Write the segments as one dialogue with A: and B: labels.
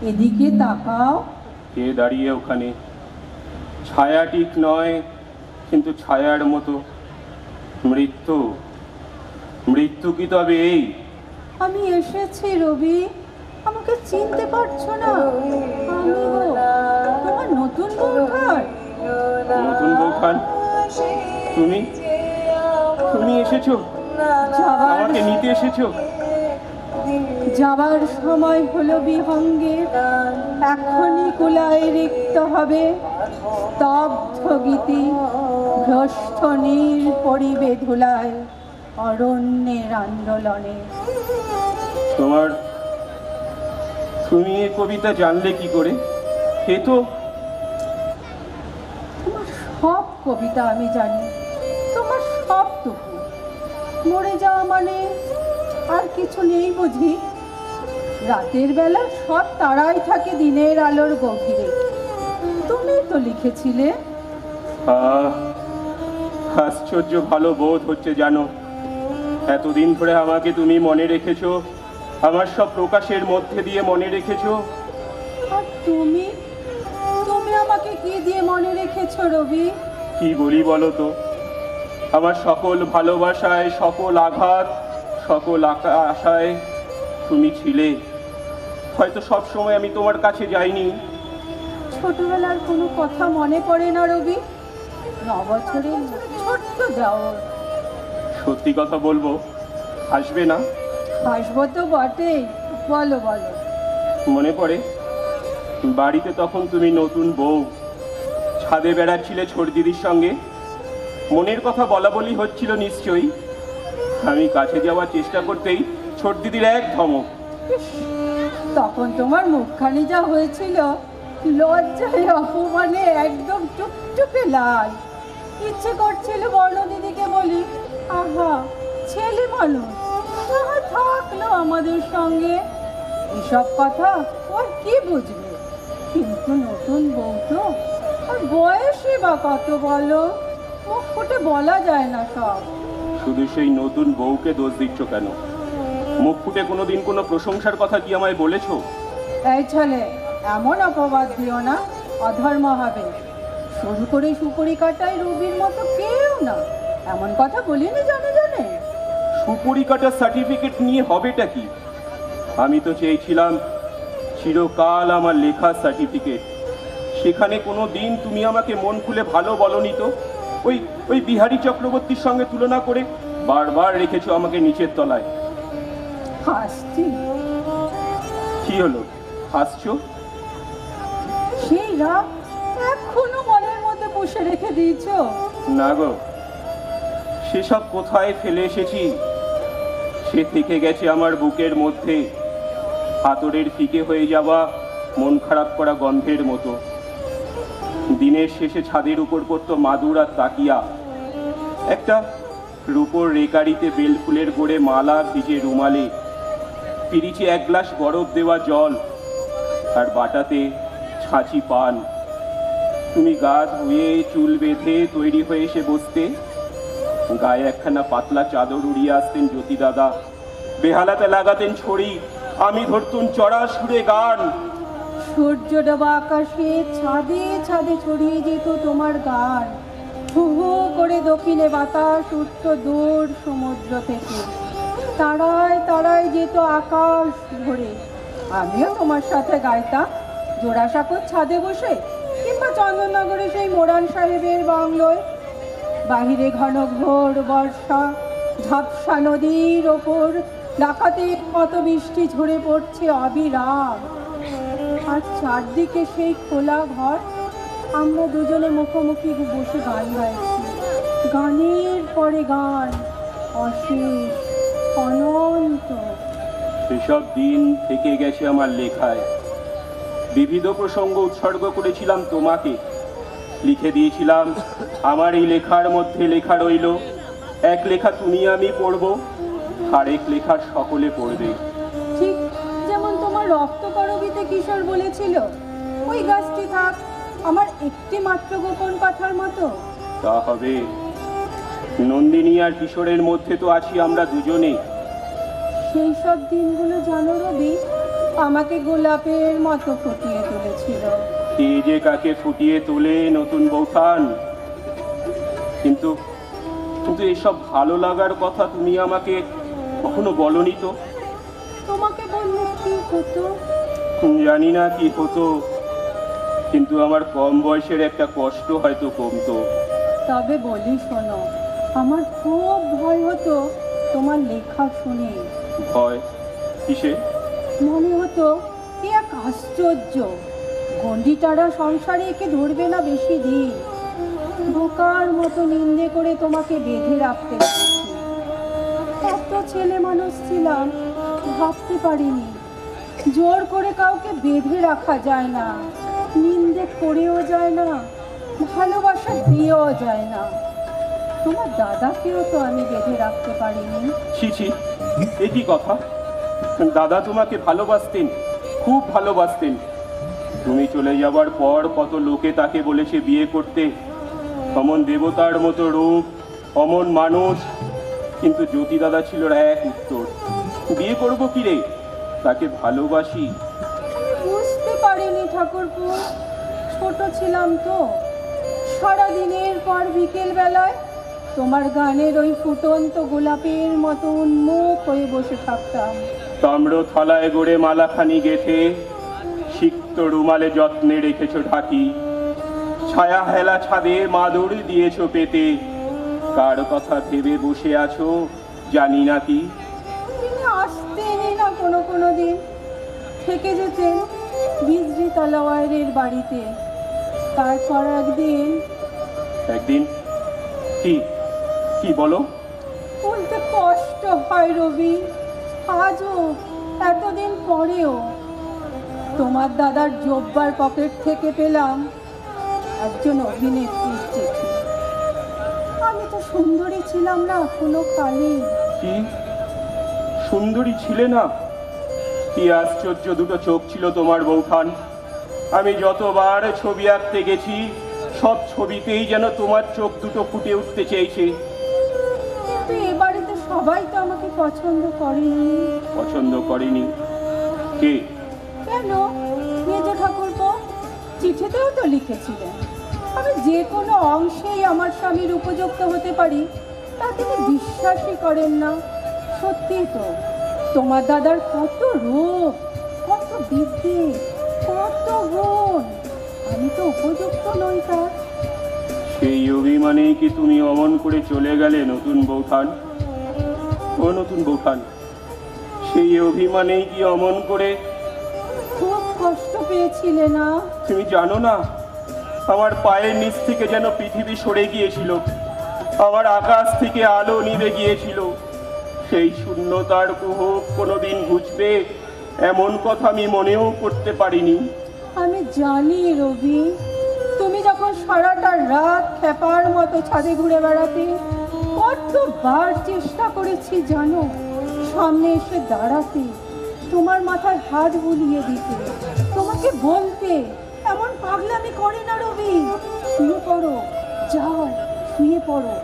A: এদিকে তাকাও।
B: কে দাঁড়িয়ে ওখানে? ছায়া ঠিক নয়, কিন্তু ছায়ার মতো। মৃত্যু। মৃত্যু কি তবে এই?
A: আমি এসেছি রবি, আমাকে চিনতে পারছো না? আমি গো, তোমার নতুন বউঠান।
B: নতুন বউখান? তুমি তুমি এসেছো? আমাকে নিতে এসেছো?
A: যাবার সময় হলো বিহঙ্গের, এখনই কুলায় রিক্ত হবে স্তব্ধ গীতি, ভ্রষ্ট নীল পরিবে ধুলায় অরণ্যের আন্দোলনে।
B: তুমি এ কবিতা জানলে কি করে? এ তো
A: তোমার সব কবিতা আমি জানি, তোমার সবটুকু। মরে যাওয়া মানে আর কিছু নেই বুঝি? রাতের বেলা সব তারাই থাকে দিনের আলোর গভীরে। তুমি তো লিখেছিলে।
B: আশ্চর্য ভালো বোধ হচ্ছে জানো। এতদিন ধরে আমাকে তুমি মনে রেখেছো, আমার সব প্রকাশের মধ্যে দিয়ে মনে রেখেছো।
A: আর তুমি তুমি আমাকে কি দিয়ে মনে রেখেছো রবি?
B: কি বলি বলো তো? আমার সকল ভালোবাসায়, সকল আঘাত, সকল আশায় তুমি ছিলে। হয়তো সব সময় আমি তোমার কাছে যাইনি।
A: ছোটবেলার কোনো কথা মনে পড়ে না রবি? 9 বছরের ছোট্ট দেওর।
B: সত্যি কথা বলবো, হাসবে না?
A: হাসবো তো বটেই, বলো বলো।
B: মনে পড়ে বাড়িতে তখন তুমি নতুন বউ, ছাদে বেড়াচ্ছিলে ছোট দিদির সঙ্গে। মনের কথা বলা বলি হচ্ছিল নিশ্চয়ই। আমি কাছে যাওয়ার চেষ্টা করতেই ছোট দিদির এক ধমক।
A: তখন তোমার মুখখানি যা হয়েছিল, লজ্জায় অপমানে একদম টুকটুকে লাল। ইচ্ছে করছিল বর্ণ দিদিকে বলি, আহা ছেলে মানুষ, তাহা থাকলো আমাদের সঙ্গে। এসব কথা ওর কি বুঝবে? কিন্তু নতুন বউ তো, আর বয়সই বা কত বলো? মুখ ফুটে বলা যায় না সব।
B: শুধু সেই নতুন বউকে দোষ দিচ্ছ কেন? মুখ ফুটে কোনোদিন কোনো প্রশংসার কথা কি আমায় বলেছো?
A: এই ছেলে, এমন অপবাদ দিও না, অধর্ম হবে। শুরু করে সুপুরি কাটায় রবির মতো কেউ না, এমন কথা বলিনি জানে জানে।
B: সুপুরি কাটার সার্টিফিকেট নিয়ে হবেটা কি? আমি তো চেয়েছিলাম চিরকাল আমার লেখার সার্টিফিকেট। সেখানে কোনো দিন তুমি আমাকে মন খুলে ভালো বলনি তো। ওই বিহারী চক্রবর্তীর সঙ্গে তুলনা করে বারবার রেখেছো আমাকে নিচের তলায়।
A: হাসছি।
B: কি হলো, হাসছো?
A: সেই রাগ এখনো মনের মধ্যে পুষে রেখে দিয়েছো?
B: না গো, সেসব কোথায় ফেলে এসেছি। সে থেকে গেছে আমার বুকের মধ্যে, আতরের ফিকে হয়ে যাওয়া মন খারাপ করা গন্ধের মতো। দিনের শেষে ছাদের উপর পড়তো মাদুর আর তাকিয়া, একটা রূপোর রেকারিতে বেলফুলের গোড়ে মালা, ভিজে রুমালে, পিরিচে 1 গ্লাস বরফ দেওয়া জল, আর বাটাতে ছাঁচি পান। তুমি গা ধুয়ে চুল বেঁধে তৈরি হয়ে এসে বসতে। গায়ে একখানা পাতলা চাদর উড়িয়ে আসতেন জ্যোতি দাদা, বেহালাতে লাগাতেন ছড়ি, আমি ধরতুম চড়া সুরে গান।
A: সূর্য ডোবা আকাশে ছাদে ছাদে ছড়িয়ে যেত তোমার গান। হু হু করে দক্ষিণে বাতাস উঠত দূর সমুদ্র থেকে, তারায় তারায় যেত আকাশ ভরে। আমিও তোমার সাথে গাইতাম জোড়াসাঁকোর ছাদে বসে, কিংবা চন্দননগরে সেই মোরান সাহেবের বাংলোয়। বাহিরে ঘন ঘোর বর্ষা, ঝাপসা নদীর ওপর ডাকাতের মতো বৃষ্টি ঝরে পড়ছে অবিরাম। আর চারদিকে সেই খোলা ঘর, আমরা দুজনে মুখোমুখি বসে গান গাইছি। গানের পরে গান, অশেষ, অনন্ত।
B: সেসব দিন থেকে গেছে আমার লেখায়। বিবিধ প্রসঙ্গ উৎসর্গ করেছিলাম তোমাকে। লিখে দিয়েছিলাম আমার এই লেখার মধ্যে লেখা রইল, এক লেখা তুমি আমি পড়ব, আরেক লেখা সকলে পড়বে।
A: ঠিক যেমন তোমার রক্তকরবীতে কিশোর বলেছিল, ওই গাছটি থাক আমার একটি মাত্র গোপন কথার মতো।
B: তা হবে। নন্দিনী আর কিশোরের মধ্যে তো আছি আমরা দুজনে।
A: সেই সব দিনগুলো জানো রবি, আমাকে গোলাপের মতো ফুটিয়ে তুলেছিল।
B: কে যে কাকে ফুটিয়ে তোলে নতুন বৌঠান। কিন্তু কিন্তু এসব ভালো লাগার কথা তুমি আমাকে কখনো বলনি তো।
A: তোমাকে বললে কি হতো?
B: জানি না কি হতো, কিন্তু আমার কম বয়সের একটা কষ্ট হয়তো কমতো।
A: তবে বলি শোনো, আমার খুব ভয় হতো তোমার লেখা শুনে।
B: ভয় কিসে?
A: মনে হতো কি এক আশ্চর্য, গন্ডিটারা সংসারে একে ধরবে না বেশি দিন। বোকার মতো নিন্দে করে তোমাকে বেঁধে রাখতে পারছি। এত ছেলে মানুষ ছিলাম, ভাবতে পারিনি জোর করে কাউকে বেঁধে রাখা যায় না, নিন্দে করেও যায় না, ভালোবাসা দিয়েও যায় না। তোমার দাদাকেও তো আমি বেঁধে রাখতে পারিনি।
B: ছি ছি, এ কি কথা? দাদা তোমাকে ভালোবাসতেন, খুব ভালোবাসতেন। তুমি চলে যাবার পর কত লোকে তাকে বলেছে বিয়ে করতে, অমন দেবতার মতো রূপ, অমন মানুষ। কিন্তু জ্যোতি দাদা ছিল এক উত্তর, বিয়ে করবো কি রে, তাকে ভালোবাসি।
A: বুঝতে পারিনি ঠাকুরপো, ছোট ছিলাম তো। সারাদিনের পর বিকেল বেলায় তোমার গানের ওই ফুটন্ত গোলাপের মতো উন্মুখ হয়ে বসে থাকতাম।
B: তাম্র থালায় গড়ে মালাখানি গেথে সিক্ত রুমালে যত্নে রেখেছো ঢাকি। ছায়া হেলা ছাদে মাদুর দিয়েছো পেতে, কার কথা ভেবে বসে আছো জানি না কি।
A: তিনি আসতেনই না কোনো কোনো দিন, থেকে যেতেন বিজলি তলাওয়ারের বাড়িতে। তারপর একদিন
B: একদিন কি কি বলো?
A: বলতে কষ্ট হয় রবি, আজও এতদিন পরেও। তোমার দাদার জব্বার পকেট থেকে পেলাম একজন অভিনেত্রীর চিঠি। আমি তো সুন্দরী ছিলাম না কোনো কালে।
B: কি সুন্দরী ছিলে না? কি আশ্চর্য দুটো চোখ ছিল তোমার বৌঠান। আমি যতবার ছবি আঁকতে গেছি সব ছবিতেই যেন তোমার চোখ দুটো ফুটে উঠতে চেয়েছে।
A: কিন্তু এ বাড়িতে সবাই তো আমাকে পছন্দ করেনি।
B: পছন্দ করেনি? কে?
A: কেন, মেজ ঠাকুরপো চিঠিতেও তো লিখেছিলেন আমি যে কোনো অংশেই আমার স্বামীর উপযুক্ত হতে পারি, তা তিনি বিশ্বাসই করেন না। সত্যি তো, তোমার দাদার কত রূপ, কত বিদ্যে, কত গুণ, আমি তো উপযুক্ত নই তার।
B: সেই অভিমানেই কি তুমি অমন করে চলে গেলে নতুন বৌঠান? ও নতুন বৌঠান, সেই অভিমানেই কি অমন করে?
A: খুব কষ্ট পেয়েছিলে না?
B: তুমি জানো না, আমার পায়ের নিচ থেকে যেন পৃথিবী সরে গিয়েছিল, আমার আকাশ থেকে আলো নিভে গিয়েছিল। সেই শূন্যতার কুহক কোনোদিন ঘুচবে এমন কথা আমি মনেও করতে পারিনি।
A: আমি জানি রবি, তুমি যখন সারাটা রাত খেপার মতো ছাদে ঘুরে বেড়াতে, কতবার চেষ্টা করেছি জানো সামনে এসে দাঁড়াতে, তোমার মাথায় হাত বুলিয়ে দিতে, তোমাকে বলতে এমন পাগলামি করে না রবি, শুয়ে পড়ো, যাও শুয়ে পড়ো।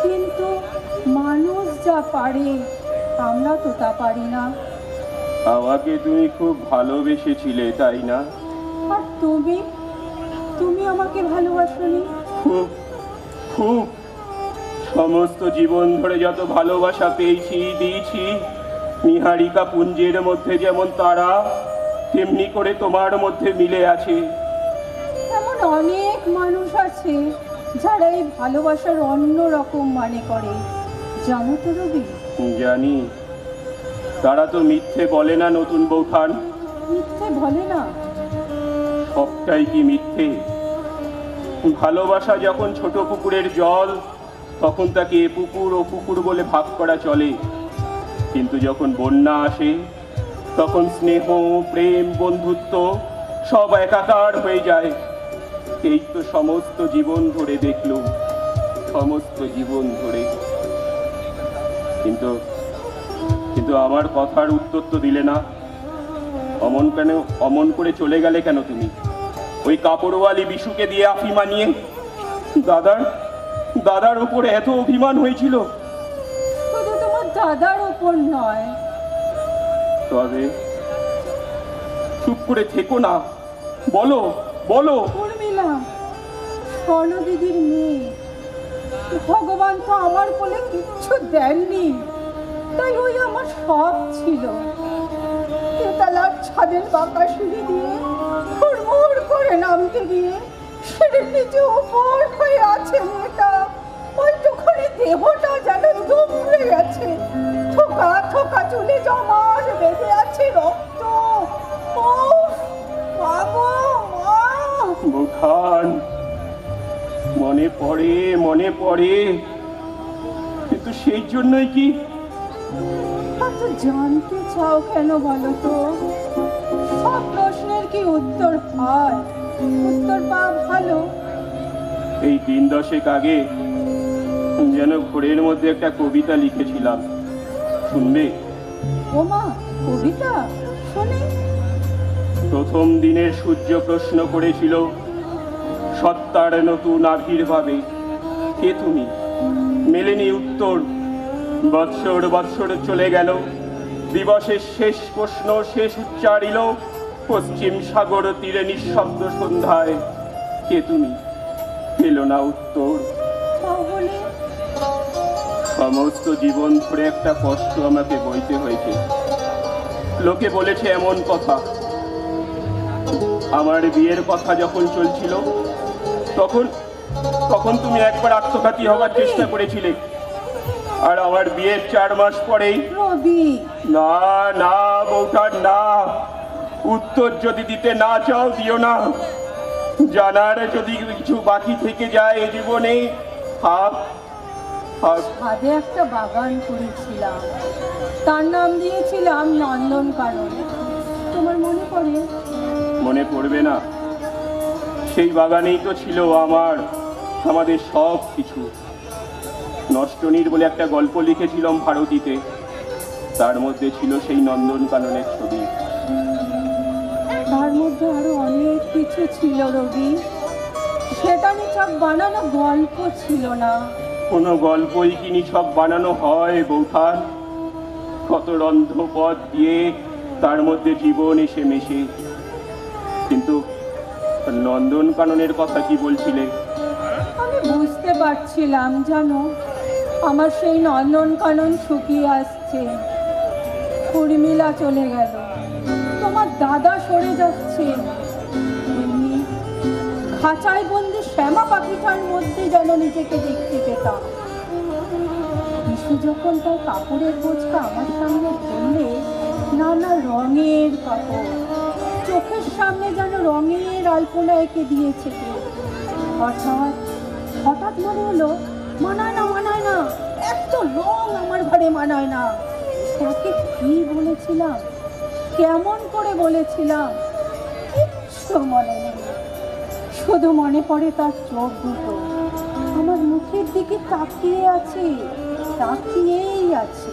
A: কিন্তু মানুষ যা পারে আমরা তো তা পারি না।
B: আমাকে তুমি খুব ভালোবেসেছিলে তাই না?
A: আর তুমি, তুমি আমাকে ভালোবাসোনি?
B: খুব খুব। সমস্ত জীবন ধরে যত ভালোবাসা পেয়েছি দিয়েছি, নিহারিকা পুঞ্জের মধ্যে যেমন তারা, তেমনি করে তোমার মধ্যে মিলে আছে।
A: এমন অনেক মানুষ আছে যারা এই ভালোবাসার অন্য রকম মানে করে, জানো তো রবি?
B: জানি, তারা তো মিথ্যে বলে না নতুন বৌঠান।
A: মিথ্যে বলে না?
B: সবটাই কি মিথ্যে? ভালোবাসা যখন ছোট পুকুরের জল, তখন তাকে এ পুকুর ও পুকুর বলে ভাগ করা চলে। কিন্তু যখন বন্যা আসে, তখন স্নেহ, প্রেম, বন্ধুত্ব সব একাকার হয়ে যায়। এই তো সমস্ত জীবন ধরে দেখলুম, সমস্ত জীবন ধরে। কিন্তু কিন্তু আমার কথার উত্তর তো দিলে না। অমন করে চলে গেলে কেন তুমি? ওই কাপড়ওয়ালি বিশুকে দিয়ে আফিমা নিয়ে। দাদার উপরে এত অভিমান হয়েছিল?
A: শুধু তোমার দাদার ওপর নয়,
B: তবে চুপ করে থেকো না, বলো বলো।
A: উর্মিলা, স্বর্ণা দিদির মেয়ে। ভগবান তো আমার বলে কিচ্ছু দেননি, তাই ওই আমার সব ছিল। তেতলার ছাদের বাঁকা সিঁড়ি দিয়ে হুড়মুড় করে নামতে গিয়ে সিঁড়ির নিচে উপর হয়ে আছে মেয়েটা। ওইটুখানি দেহটা যেন দুমড়ে গেছে, থোকা থোকা চুলে জমাট বেঁধে আছে রক্ত। উফ, মা গো, মা!
B: বৌঠান, মনে পড়ে মনে পড়ে, কিন্তু সেই জন্যই কি
A: এত জানতে চাও কেন বলো তো? সব প্রশ্নের কি উত্তর হয়? উত্তর পাওয়া ভালো।
B: এই 3-10 আগে যেন ঘোরের মধ্যে একটা কবিতা লিখেছিলাম, শুনবে?
A: ও মা, কবিতা শুনি।
B: প্রথম দিনের সূর্য প্রশ্ন করেছিল সত্তার নতুন আবির্ভাবে, কে তুমি? মেলেনি উত্তর। বৎসর বৎসর চলে গেল, দিবসের শেষ প্রশ্ন শেষ উচ্চারিল পশ্চিম সাগর তীরে নিঃশব্দ সন্ধ্যায়, কে তুমি? এলো না উত্তর।
A: তাহলে
B: সমস্ত জীবন ধরে একটা কষ্ট আমাকে বইতে হয়েছে। লোকে বলেছে এমন কথা, আমার বিয়ের কথা যখন চলছিল তখন তখন তুমি একবার আত্মঘাতী হওয়ার চেষ্টা করেছিলে, আর আমার বিয়ের 4 মাস পরেই।
A: রবি,
B: না না বৌঠান, না। উত্তর যদি দিতে না চাও দিও না। জানার যদি কিছু বাকি থেকে যায় এই জীবনে, থাক থাক।
A: ছাদে একটা বাগান করেছিলাম, তার নাম দিয়েছিলাম নন্দনকানন। তোমার মনে পড়ে?
B: মনে পড়বে না? সেই বাগানেই তো ছিল আমাদের সব কিছু। নষ্টনীর বলে একটা গল্প লিখেছিলাম ভারতীতে, তার মধ্যে ছিল সেই নন্দনকাননের ছবি।
A: তার মধ্যে আরো অনেক কিছু ছিল রবি, সেটা নিছক বানানো গল্প ছিল না।
B: কোনো গল্পই কি নিছক বানানো হয় বৌঠান? কত রন্ধ্রপথ দিয়ে তার মধ্যে জীবন এসে মেশে। কিন্তু নন্দনকাননের কথা কি বলছিলে?
A: আমি বুঝতে পারছিলাম জানো, আমার সেই নন্দনকানন শুকিয়ে আসছে। উর্মিলা চলে গেল, তোমার দাদা সরে যাচ্ছে। তুমি খাঁচায় বন্দি শ্যামা পাখিটার মধ্যে যেন নিজেকে দেখতে পেতাম। বিশু যখন তার কাপড়ের বোঝটা আমার সামনে ধরলে, নানা রঙের কাপড়, চোখের সামনে যেন রঙের আলপনা এঁকে দিয়েছে কেউ। হঠাৎ হঠাৎ মনে হলো, মানায় না মানায় না, এত রং আমার ঘরে মানায় না। তাকে কি বলেছিলাম, কেমন করে বলেছিলাম, কিচ্ছু মনে নেই। শুধু মনে পড়ে তার চোখ দুটো আমার মুখের দিকে তাকিয়ে আছে, তাকিয়েই আছে।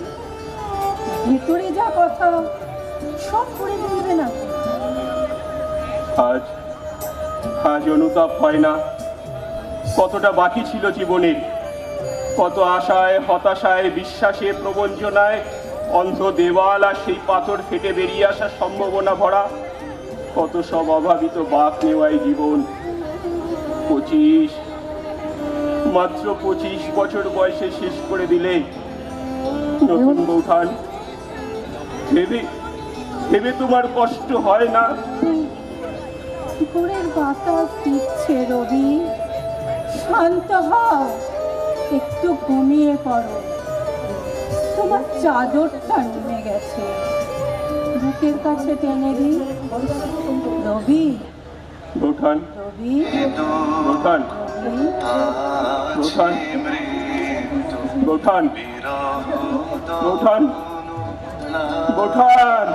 A: ভেতরে যা কথা সব করে বলবে না।
B: আজ আজ অনুতাপ হয় না কতটা বাকি ছিল জীবনের, কত আশায় হতাশায় বিশ্বাসে প্রবঞ্চনায় অন্ধ দেওয়াল আর সেই পাথর ফেটে বেরিয়ে আসার সম্ভাবনা ভরা, কত সব অভাবিত বাঁক নেওয়াই জীবন। মাত্র 25 বছর বয়সে শেষ করে দিলে নতুন বৌঠান। ভেবে ভেবে তোমার কষ্ট হয় না?
A: ভোরের বাতাস দিচ্ছে রবি, শান্ত হও, একটু ঘুমিয়ে পড়ো। তোমার চাদরটা নেমে গেছে, বুকের কাছে টেনে দিই। রবি,
B: বৌঠান,
A: রবি,
B: বৌঠান,
A: রবি,
B: বৌঠান, বৌঠান, বৌঠান, বৌঠান।